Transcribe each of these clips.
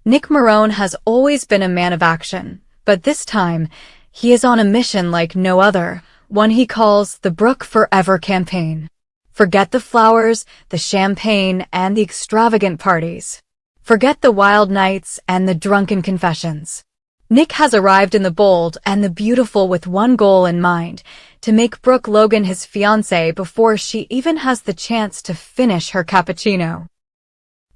Nick Marone has always been a man of action, but this time, he is on a mission like no other, one he calls the Brooke Forever campaign. Forget the flowers, the champagne, and the extravagant parties. Forget the wild nights and the drunken confessions. Nick has arrived in the bold and the beautiful with one goal in mind, to make Brooke Logan his fiancée before she even has the chance to finish her cappuccino.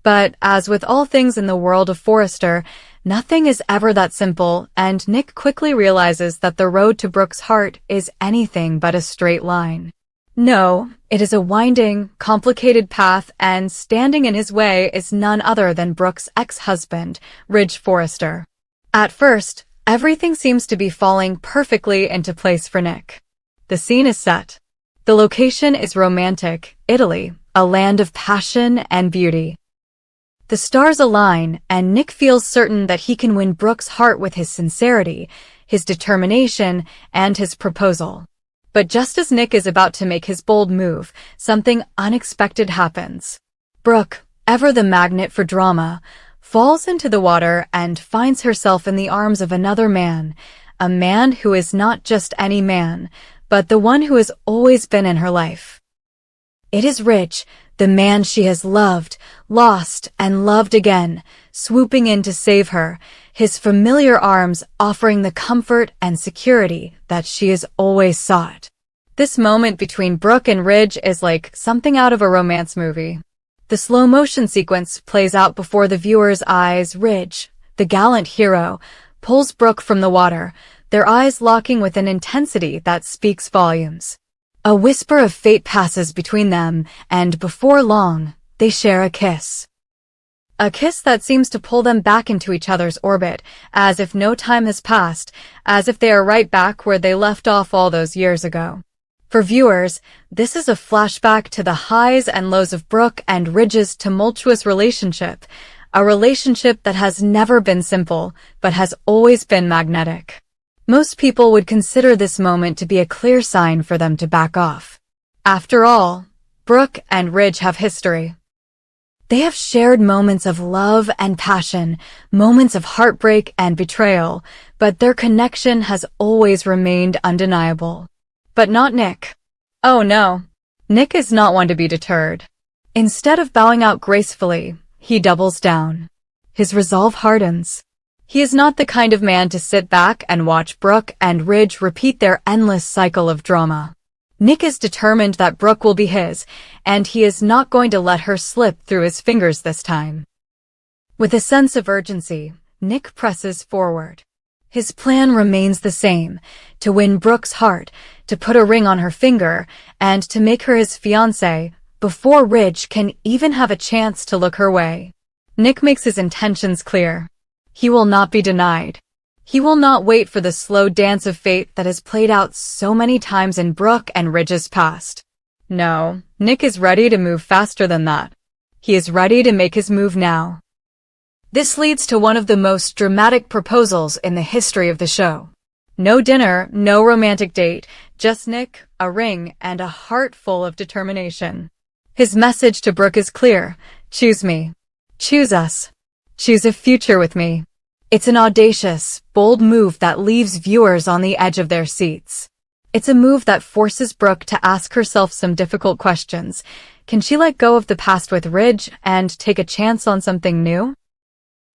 But as with all things in the world of Forrester, nothing is ever that simple, and Nick quickly realizes that the road to Brooke's heart is anything but a straight line. No, it is a winding, complicated path, and standing in his way is none other than Brooke's ex-husband, Ridge Forrester. At first, everything seems to be falling perfectly into place for Nick. The scene is set. The location is romantic, Italy, a land of passion and beauty. The stars align, and Nick feels certain that he can win Brooke's heart with his sincerity, his determination, and his proposal. But just as Nick is about to make his bold move, something unexpected happens. Brooke, ever the magnet for drama, falls into the water and finds herself in the arms of another man, a man who is not just any man, but the one who has always been in her life. It is Ridge, the man she has loved, lost, and loved again, swooping in to save her, his familiar arms offering the comfort and security that she has always sought. This moment between Brooke and Ridge is like something out of a romance movie. The slow-motion sequence plays out before the viewer's eyes. Ridge, the gallant hero, pulls Brooke from the water, their eyes locking with an intensity that speaks volumes. A whisper of fate passes between them, and before long, they share a kiss. A kiss that seems to pull them back into each other's orbit, as if no time has passed, as if they are right back where they left off all those years ago. For viewers, this is a flashback to the highs and lows of Brooke and Ridge's tumultuous relationship, a relationship that has never been simple, but has always been magnetic. Most people would consider this moment to be a clear sign for them to back off. After all, Brooke and Ridge have history. They have shared moments of love and passion, moments of heartbreak and betrayal, but their connection has always remained undeniable. But not Nick. Oh no. Nick is not one to be deterred. Instead of bowing out gracefully, he doubles down. His resolve hardens. He is not the kind of man to sit back and watch Brooke and Ridge repeat their endless cycle of drama. Nick is determined that Brooke will be his, and he is not going to let her slip through his fingers this time. With a sense of urgency, Nick presses forward. His plan remains the same, to win Brooke's heart, to put a ring on her finger, and to make her his fiancée, before Ridge can even have a chance to look her way. Nick makes his intentions clear. He will not be denied. He will not wait for the slow dance of fate that has played out so many times in Brooke and Ridge's past. No, Nick is ready to move faster than that. He is ready to make his move now. This leads to one of the most dramatic proposals in the history of the show. No dinner, no romantic date, just Nick, a ring, and a heart full of determination. His message to Brooke is clear. Choose me. Choose us. Choose a future with me. It's an audacious, bold move that leaves viewers on the edge of their seats. It's a move that forces Brooke to ask herself some difficult questions. Can she let go of the past with Ridge and take a chance on something new?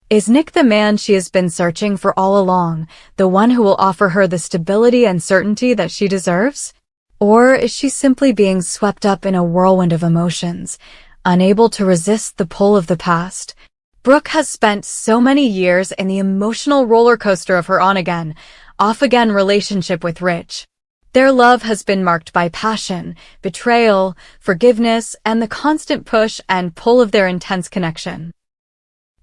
Is Nick the man she has been searching for all along, the one who will offer her the stability and certainty that she deserves? Or is she simply being swept up in a whirlwind of emotions, unable to resist the pull of the past? Brooke has spent so many years in the emotional roller coaster of her on-again, off-again relationship with Ridge. Their love has been marked by passion, betrayal, forgiveness, and the constant push and pull of their intense connection.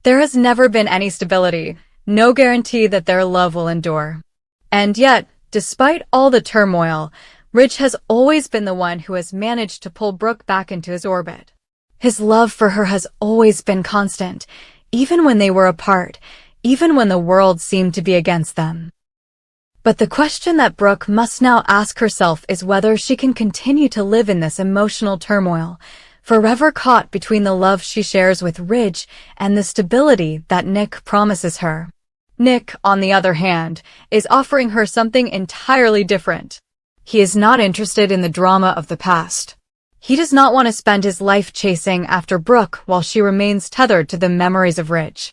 There has never been any stability, no guarantee that their love will endure. And yet, despite all the turmoil, Ridge has always been the one who has managed to pull Brooke back into his orbit. His love for her has always been constant, even when they were apart, even when the world seemed to be against them. But the question that Brooke must now ask herself is whether she can continue to live in this emotional turmoil. forever caught between the love she shares with Ridge and the stability that Nick promises her. Nick, on the other hand, is offering her something entirely different. He is not interested in the drama of the past. He does not want to spend his life chasing after Brooke while she remains tethered to the memories of Ridge.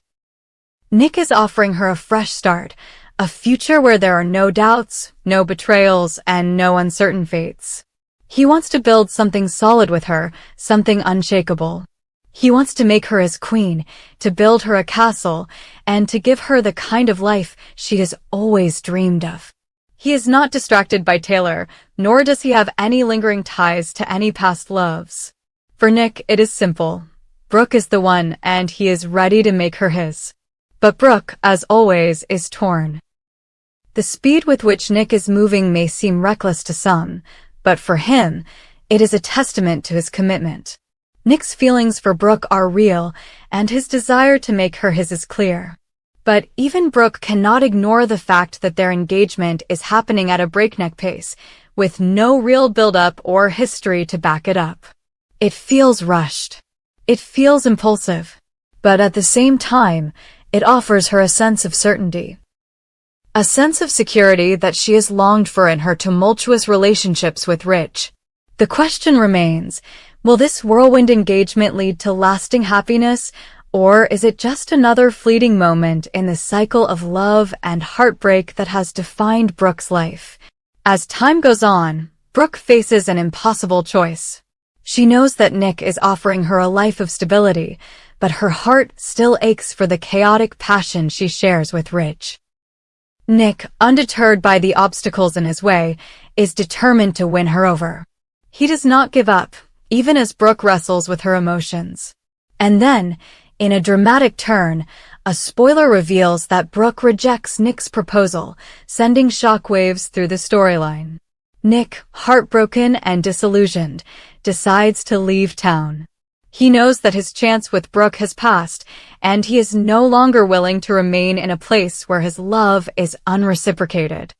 Nick is offering her a fresh start, a future where there are no doubts, no betrayals, and no uncertain fates. He wants to build something solid with her, something unshakable. He wants to make her his queen, to build her a castle, and to give her the kind of life she has always dreamed of. He is not distracted by Taylor, nor does he have any lingering ties to any past loves. For Nick, it is simple. Brooke is the one, and he is ready to make her his. But Brooke, as always, is torn. The speed with which Nick is moving may seem reckless to some, but for him, it is a testament to his commitment. Nick's feelings for Brooke are real, and his desire to make her his is clear. But even Brooke cannot ignore the fact that their engagement is happening at a breakneck pace, with no real build-up or history to back it up. It feels rushed. It feels impulsive. But at the same time, it offers her a sense of certainty. A sense of security that she has longed for in her tumultuous relationships with Ridge. The question remains, will this whirlwind engagement lead to lasting happiness, or is it just another fleeting moment in the cycle of love and heartbreak that has defined Brooke's life? As time goes on, Brooke faces an impossible choice. She knows that Nick is offering her a life of stability, but her heart still aches for the chaotic passion she shares with Ridge. Nick, undeterred by the obstacles in his way, is determined to win her over. He does not give up, even as Brooke wrestles with her emotions. And then, in a dramatic turn, a spoiler reveals that Brooke rejects Nick's proposal, sending shockwaves through the storyline. Nick, heartbroken and disillusioned, decides to leave town. He knows that his chance with Brooke has passed, and he is no longer willing to remain in a place where his love is unreciprocated.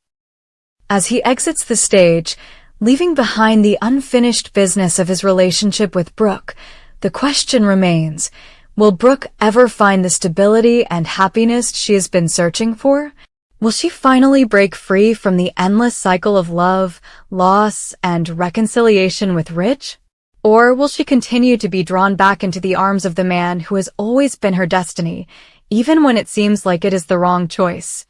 As he exits the stage, leaving behind the unfinished business of his relationship with Brooke, the question remains, will Brooke ever find the stability and happiness she has been searching for? Will she finally break free from the endless cycle of love, loss, and reconciliation with Ridge? Or will she continue to be drawn back into the arms of the man who has always been her destiny, even when it seems like it is the wrong choice?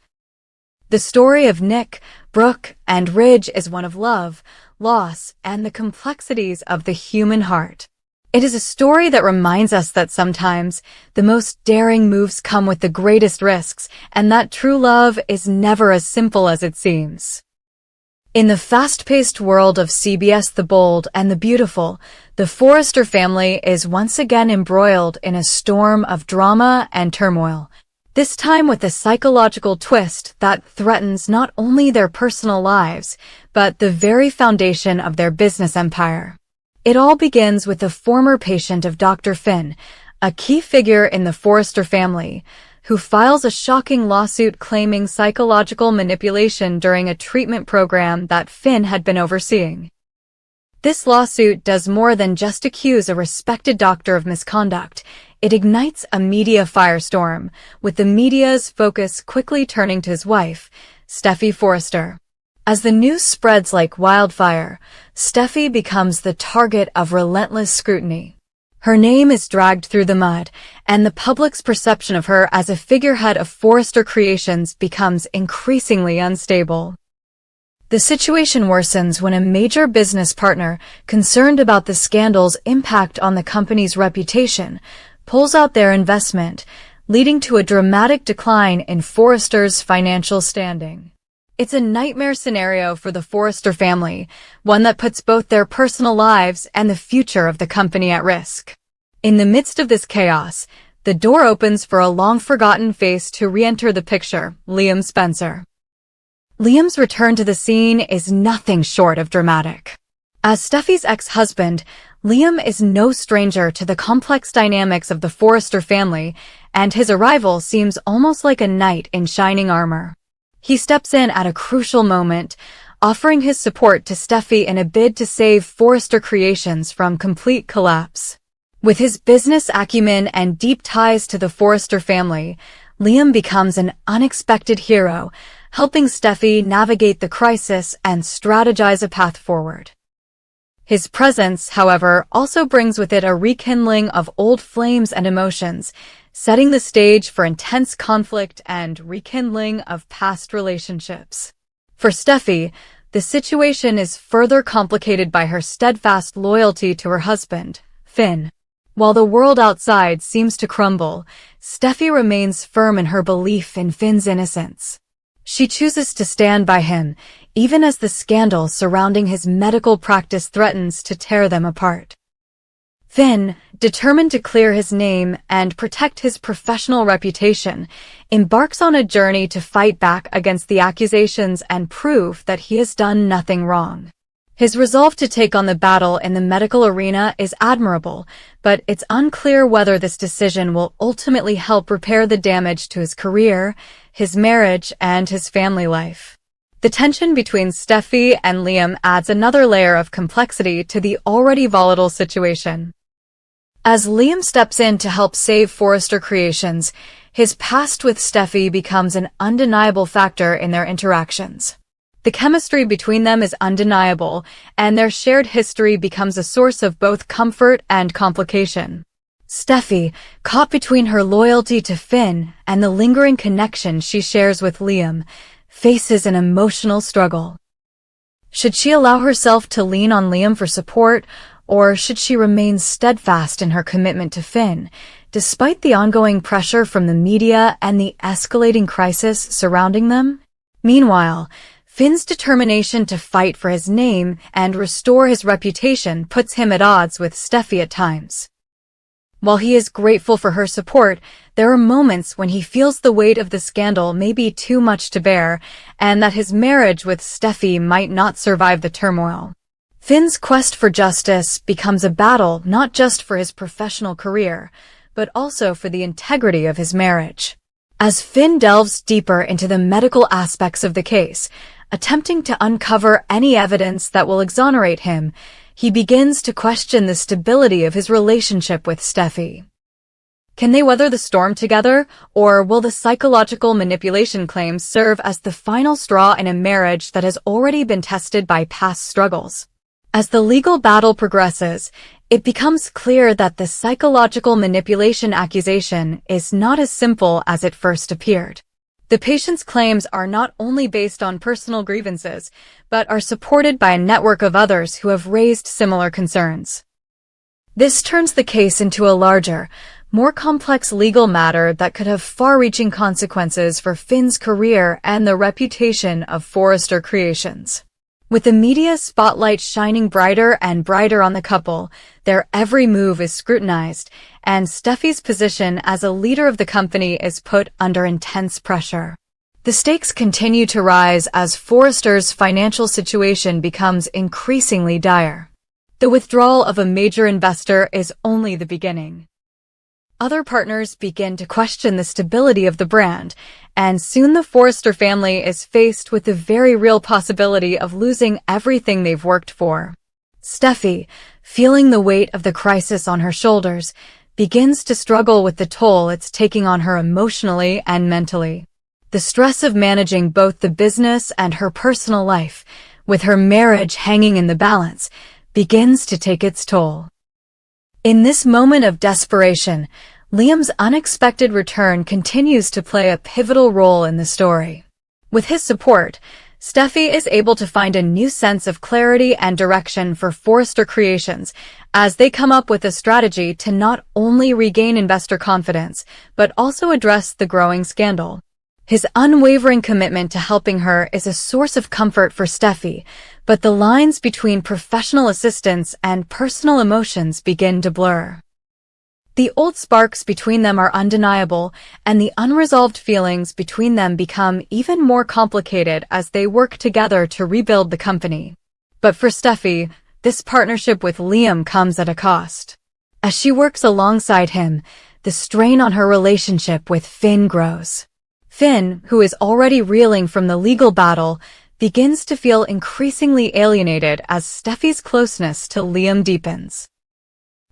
The story of Nick, Brooke, and Ridge is one of love, loss, and the complexities of the human heart. It is a story that reminds us that sometimes the most daring moves come with the greatest risks, and that true love is never as simple as it seems. In the fast-paced world of CBS The Bold and the Beautiful, the Forrester family is once again embroiled in a storm of drama and turmoil, this time with a psychological twist that threatens not only their personal lives, but the very foundation of their business empire. It all begins with a former patient of Dr. Finn, a key figure in the Forrester family, who files a shocking lawsuit claiming psychological manipulation during a treatment program that Finn had been overseeing. This lawsuit does more than just accuse a respected doctor of misconduct. It ignites a media firestorm, with the media's focus quickly turning to his wife, Steffy Forrester. As the news spreads like wildfire, Steffy becomes the target of relentless scrutiny. Her name is dragged through the mud, and the public's perception of her as a figurehead of Forrester Creations becomes increasingly unstable. The situation worsens when a major business partner, concerned about the scandal's impact on the company's reputation, pulls out their investment, leading to a dramatic decline in Forrester's financial standing. It's a nightmare scenario for the Forrester family, one that puts both their personal lives and the future of the company at risk. In the midst of this chaos, the door opens for a long-forgotten face to re-enter the picture, Liam Spencer. Liam's return to the scene is nothing short of dramatic. As Steffy's ex-husband, Liam is no stranger to the complex dynamics of the Forrester family, and his arrival seems almost like a knight in shining armor. He steps in at a crucial moment, offering his support to Steffy in a bid to save Forrester Creations from complete collapse. With his business acumen and deep ties to the Forrester family, Liam becomes an unexpected hero, helping Steffy navigate the crisis and strategize a path forward. His presence, however, also brings with it a rekindling of old flames and emotions, setting the stage for intense conflict and rekindling of past relationships. For Steffy, the situation is further complicated by her steadfast loyalty to her husband, Finn. While the world outside seems to crumble, Steffy remains firm in her belief in Finn's innocence. She chooses to stand by him, even as the scandal surrounding his medical practice threatens to tear them apart. Finn, determined to clear his name and protect his professional reputation, embarks on a journey to fight back against the accusations and prove that he has done nothing wrong. His resolve to take on the battle in the medical arena is admirable, but it's unclear whether this decision will ultimately help repair the damage to his career, his marriage, and his family life. The tension between Steffy and Liam adds another layer of complexity to the already volatile situation. As Liam steps in to help save Forrester Creations, his past with Steffy becomes an undeniable factor in their interactions. The chemistry between them is undeniable, and their shared history becomes a source of both comfort and complication. Steffy, caught between her loyalty to Finn and the lingering connection she shares with Liam, faces an emotional struggle. Should she allow herself to lean on Liam for support, or should she remain steadfast in her commitment to Finn, despite the ongoing pressure from the media and the escalating crisis surrounding them? Meanwhile, Finn's determination to fight for his name and restore his reputation puts him at odds with Steffy at times. While he is grateful for her support, there are moments when he feels the weight of the scandal may be too much to bear, and that his marriage with Steffy might not survive the turmoil. Finn's quest for justice becomes a battle not just for his professional career, but also for the integrity of his marriage. As Finn delves deeper into the medical aspects of the case, attempting to uncover any evidence that will exonerate him, he begins to question the stability of his relationship with Steffy. Can they weather the storm together, or will the psychological manipulation claims serve as the final straw in a marriage that has already been tested by past struggles? As the legal battle progresses, it becomes clear that the psychological manipulation accusation is not as simple as it first appeared. The patient's claims are not only based on personal grievances, but are supported by a network of others who have raised similar concerns. This turns the case into a larger, more complex legal matter that could have far-reaching consequences for Finn's career and the reputation of Forrester Creations. With the media spotlight shining brighter and brighter on the couple, their every move is scrutinized, and Steffy's position as a leader of the company is put under intense pressure. The stakes continue to rise as Forrester's financial situation becomes increasingly dire. The withdrawal of a major investor is only the beginning. Other partners begin to question the stability of the brand, and soon the Forrester family is faced with the very real possibility of losing everything they've worked for. Steffy, feeling the weight of the crisis on her shoulders, begins to struggle with the toll it's taking on her emotionally and mentally. The stress of managing both the business and her personal life, with her marriage hanging in the balance, begins to take its toll. In this moment of desperation, Liam's unexpected return continues to play a pivotal role in the story. With his support, Steffy is able to find a new sense of clarity and direction for Forrester Creations as they come up with a strategy to not only regain investor confidence, but also address the growing scandal. His unwavering commitment to helping her is a source of comfort for Steffy, but the lines between professional assistance and personal emotions begin to blur. The old sparks between them are undeniable, and the unresolved feelings between them become even more complicated as they work together to rebuild the company. But for Steffy, this partnership with Liam comes at a cost. As she works alongside him, the strain on her relationship with Finn grows. Finn, who is already reeling from the legal battle, begins to feel increasingly alienated as Steffy's closeness to Liam deepens.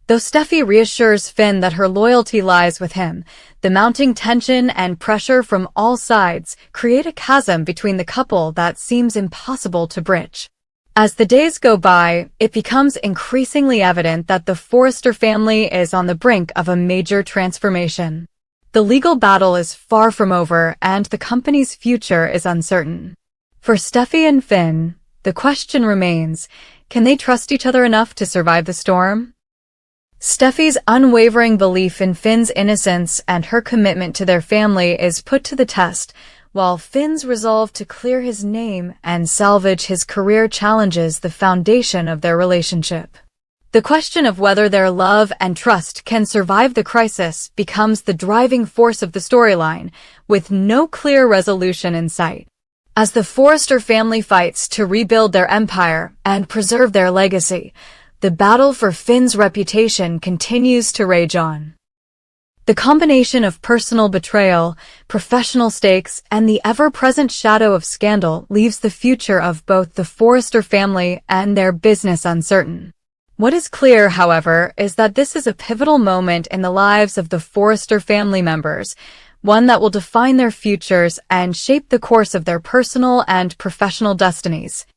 Though Steffy reassures Finn that her loyalty lies with him, the mounting tension and pressure from all sides create a chasm between the couple that seems impossible to bridge. As the days go by, it becomes increasingly evident that the Forrester family is on the brink of a major transformation. The legal battle is far from over, and the company's future is uncertain. For Steffy and Finn, the question remains, can they trust each other enough to survive the storm? Steffy's unwavering belief in Finn's innocence and her commitment to their family is put to the test, while Finn's resolve to clear his name and salvage his career challenges the foundation of their relationship. The question of whether their love and trust can survive the crisis becomes the driving force of the storyline, with no clear resolution in sight. As the Forrester family fights to rebuild their empire and preserve their legacy, the battle for Finn's reputation continues to rage on. The combination of personal betrayal, professional stakes, and the ever-present shadow of scandal leaves the future of both the Forrester family and their business uncertain. What is clear, however, is that this is a pivotal moment in the lives of the Forrester family members, one that will define their futures and shape the course of their personal and professional destinies.